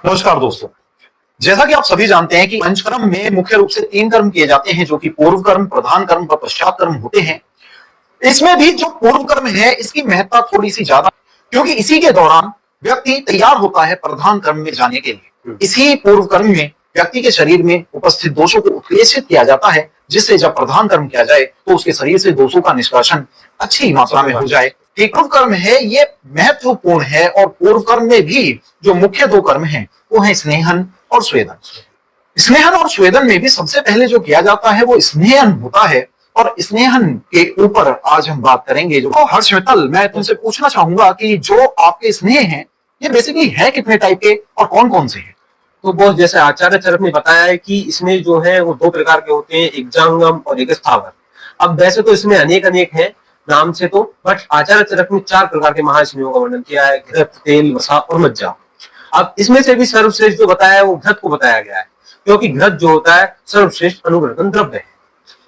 नमस्कार दोस्तों। जैसा कि आप सभी जानते हैं कि पंचकर्म में मुख्य रूप से 3 कर्म किए जाते हैं, जो कि पूर्व कर्म, प्रधान कर्म व पश्चात कर्म होते हैं। इसमें भी जो पूर्व कर्म है इसकी महत्ता थोड़ी सी ज्यादा, क्योंकि इसी के दौरान व्यक्ति तैयार होता है प्रधान कर्म में जाने के लिए। इसी पूर्व कर्म में व्यक्ति के शरीर में उपस्थित दोषों को उत्प्रेषित किया जाता है, जिससे जब प्रधान कर्म किया जाए तो उसके शरीर से दोषों का निष्कासन अच्छी मात्रा में हो जाए। पूर्व कर्म है ये महत्वपूर्ण है, और पूर्व कर्म में भी जो मुख्य 2 कर्म हैं वो है स्नेहन और स्वेदन। स्नेहन और स्वेदन में भी सबसे पहले जो किया जाता है वो स्नेहन होता है, और स्नेहन के ऊपर आज हम बात करेंगे। जो हर्ष मित्तल, मैं तुमसे पूछना चाहूंगा कि जो आपके स्नेह हैं ये बेसिकली है कितने टाइप के और कौन कौन से हैं? तो बहुत जैसे आचार्य चरक ने बताया है कि इसमें जो है वो 2 प्रकार के होते हैं, एक जंगम और एक स्थावर। अब वैसे तो इसमें अनेक हैं नाम से तो, बट आचार्य चरक ने 4 प्रकार के महास्नेहों का वर्णन किया है, घृत, तेल, वसा और मज्जा। अब इसमें से भी सर्वश्रेष्ठ जो बताया है वो घृत को बताया गया है, क्योंकि घृत जो होता है सर्वश्रेष्ठ अनुग्रहण द्रव्य है।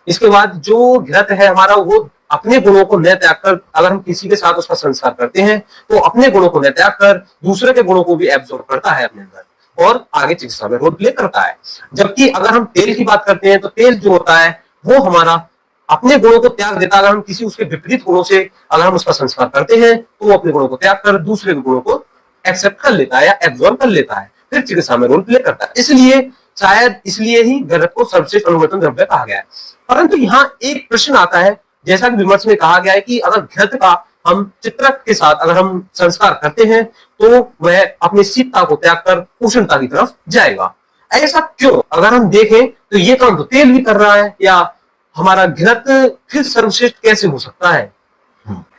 इसके बाद जो घृत है हमारा, वो अपने गुणों को न त्याग कर, अगर हम किसी के साथ उसका संस्कार करते हैं तो अपने गुणों को न त्याग कर दूसरे के गुणों को भी एब्जॉर्ब करता है अपने अंदर और आगे चिकित्सा में रोल प्ले करता है। जबकि अगर हम तेल की बात करते हैं तो तेल जो होता है वो हमारा अपने गुणों को त्याग देता है। अगर हम किसी उसके विपरीत गुणों से अगर हम उसका संस्कार करते हैं तो वो अपने गुणों को त्याग कर दूसरे के गुणों को एक्सेप्ट कर लेता है या एब्जॉर्ब कर लेता है, फिर चिकित्सा में रोल प्ले करता है। इसलिए शायद इसलिए ही घृत को सर्वश्रेष्ठ अनुवर्तन द्रव्य कहा गया है। परंतु यहाँ एक प्रश्न आता है, जैसा कि विमर्श में कहा गया है कि अगर घृत का हम चित्रक के साथ अगर हम संस्कार करते हैं तो वह अपनी शीतता को त्याग कर उष्णता की तरफ जाएगा। ऐसा क्यों? अगर हम देखें तो ये काम तो तेल भी कर रहा है, या हमारा घृत फिर सर्वश्रेष्ठ कैसे हो सकता है?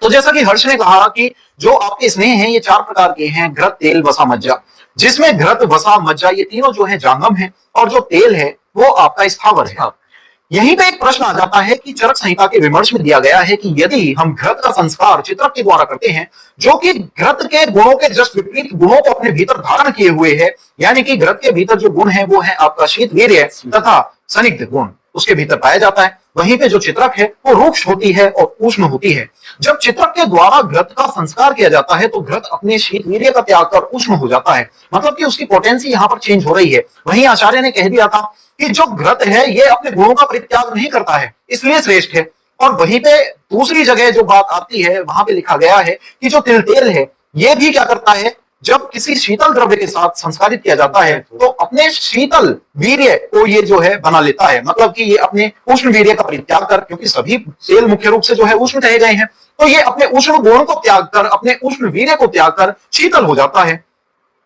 तो जैसा कि हर्ष ने कहा कि जो आपके स्नेह हैं ये 4 प्रकार के हैं, घृत, तेल, वसा, मज्जा। जिसमें घृत, वसा, मज्जा ये तीनों जो है जांगम है, और जो तेल है वो आपका स्थावर है। यहीं पे एक प्रश्न आ जाता है कि चरक संहिता के विमर्श में दिया गया है कि यदि हम घृत का संस्कार चित्रक के द्वारा करते हैं, जो कि घृत के गुणों के जस्ट विपरीत गुणों को अपने भीतर धारण किए हुए है, यानी कि घृत के भीतर जो गुण है वो है आपका शीत, वीर्य तथा स्निग्ध गुण उसके भीतर पाया जाता है। वहीं पे जो चित्रक है वो रूक्ष होती है और उष्ण होती है। जब चित्रक के द्वारा घृत का संस्कार किया जाता है तो घृत अपने शीत, वीर्य का त्याग कर उष्ण हो जाता है, मतलब कि उसकी पोटेंसी यहाँ पर चेंज हो रही है। वहीं आचार्य ने कह दिया था कि जो घृत है ये अपने गुणों का परित्याग नहीं करता है, इसलिए श्रेष्ठ है। और वहीं पे दूसरी जगह जो बात आती है वहां पे लिखा गया है कि जो तिल तेल है ये भी क्या करता है, जब किसी शीतल द्रव्य के साथ संस्कारित किया जाता है तो अपने शीतल वीर्य को ये जो है बना लेता है, मतलब कि ये अपने उष्ण वीर्य का परित्याग कर, क्योंकि सभी तेल मुख्य रूप से जो है उष्ण कहे गए हैं, तो ये अपने उष्ण गुणों को त्याग कर, अपने उष्ण वीर्य को त्याग कर शीतल हो जाता है।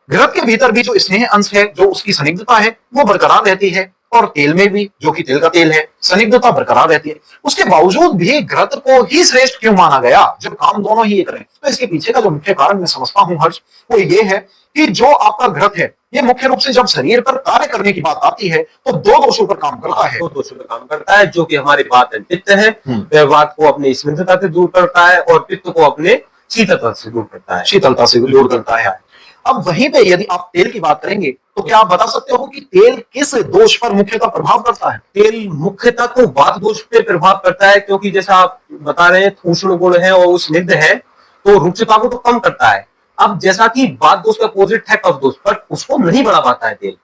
घृत के भीतर भी जो स्नेह अंश है, जो उसकी स्निग्धता है वो बरकरार रहती है, और तेल में भी, जो कि तेल का तेल है, स्निग्धता बरकरार रहती है। उसके बावजूद भी घृत को ही श्रेष्ठ क्यों माना गया जब काम दोनों ही एक रहे? तो इसके पीछे का जो मुख्य कारण मैं समझता हूं हर्ष, वो ये है कि जो आपका घृत है ये मुख्य रूप से जब शरीर पर कार्य करने की बात आती है तो 2 दोषों पर काम करता है। 2 दोषों पर काम करता है, जो कि हमारे वात पित्त है। वह वात को अपनी स्निग्धता से दूर करता है और पित्त को अपने शीतलता से दूर करता है, शीतलता से दूर करता है। अब वहीं पे यदि आप तेल की बात करेंगे तो क्या आप बता सकते हो कि तेल किस दोष पर मुख्यतः प्रभाव करता है? तेल मुख्यतः तो वात दोष पे प्रभाव करता है, क्योंकि जैसा आप बता रहे हैं उष्ण गुण है और स्निग्ध है तो रुचिता को तो कम करता है। अब जैसा कि वात दोष का अपोजिट है कफ दोष, पर उसको नहीं बढ़ा पाता है तेल।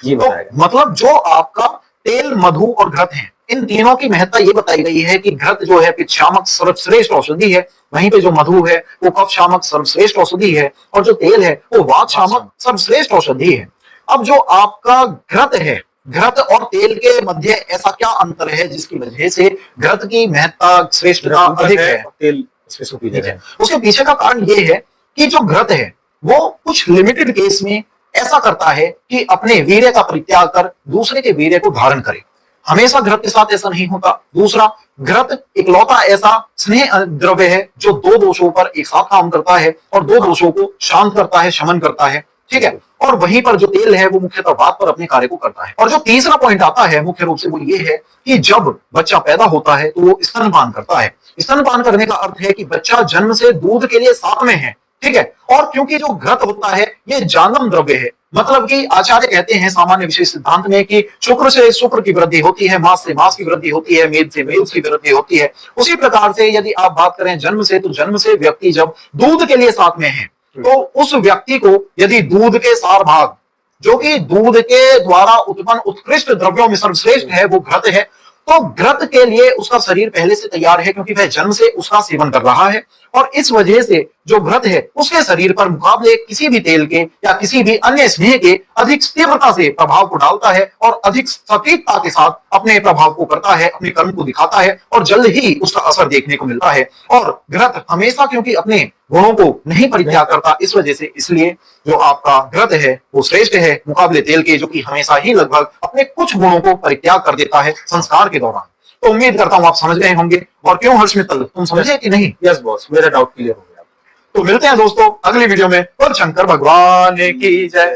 ये तो मतलब जो आपका तेल, मधु और घृत है, इन तीनों की महत्ता ये बताई गई है कि घृत जो है पित्त शामक सर्वश्रेष्ठ औषधि है, वहीं पे जो मधु है वो कफ शामक सर्वश्रेष्ठ औषधि है, और जो तेल है वो वात शामक सर्वश्रेष्ठ औषधि है। अब जो आपका घृत है, घृत और तेल के मध्य ऐसा क्या अंतर है जिसकी वजह से घृत की महत्ता, श्रेष्ठता अधिक है, तेल उसके सुपीरियर है? उसके पीछे का कारण ये है कि जो घृत है वो कुछ लिमिटेड केस में ऐसा करता है कि अपने वीर्य का परित्याग कर दूसरे के वीर्य को धारण करे। हमेशा घृत के साथ ऐसा नहीं होता। दूसरा, घृत इकलौता ऐसा स्नेह द्रव्य है जो 2 दोषों पर एक साथ काम करता है और 2 दोषों को शांत करता है, शमन करता है, ठीक है। और वहीं पर जो तेल है वो मुख्यतः वात पर अपने कार्य को करता है। और जो तीसरा पॉइंट आता है मुख्य रूप से वो ये है कि जब बच्चा पैदा होता है तो वो स्तनपान करता है। स्तनपान करने का अर्थ है कि बच्चा जन्म से दूध के लिए साथ में है, ठीक है। और क्योंकि जो घृत होता है ये जांगम द्रव्य है, मतलब कि आचार्य कहते हैं सामान्य विशेष सिद्धांत में कि शुक्र से शुक्र की वृद्धि होती है, मांस से मांस की वृद्धि होती है, मेद से मेद की वृद्धि होती है। उसी प्रकार से यदि आप बात करें जन्म से, तो जन्म से व्यक्ति जब दूध के लिए साथ में है तो उस व्यक्ति को यदि दूध के सार भाग जो कि दूध के द्वारा उत्पन्न उत्कृष्ट द्रव्यों में सर्वश्रेष्ठ है, वो घृत है। तो घृत के लिए उसका शरीर पहले से तैयार है, क्योंकि वह जन्म से उसका सेवन कर रहा है, और इस वजह से जो घृत है उसके शरीर पर मुकाबले किसी भी तेल के या किसी भी अन्य स्नेह के अधिक तीव्रता से प्रभाव को डालता है और अधिक सटीकता के साथ अपने प्रभाव को करता है, अपने कर्म को दिखाता है और जल्द ही उसका असर देखने को मिलता है। और घृत हमेशा क्योंकि अपने गुणों को नहीं परित्याग करता, इस वजह से इसलिए जो आपका घृत है वो श्रेष्ठ है मुकाबले तेल के, जो कि हमेशा ही लगभग अपने कुछ गुणों को परित्याग कर देता है संस्कार के दौरान। तो उम्मीद करता हूं आप समझ गए होंगे। और क्यों हर्ष मित्तल, तुम समझे कि नहीं? यस बॉस, मेरा डाउट क्लियर हो गया। तो मिलते हैं दोस्तों अगली वीडियो में। और शंकर भगवान की जय।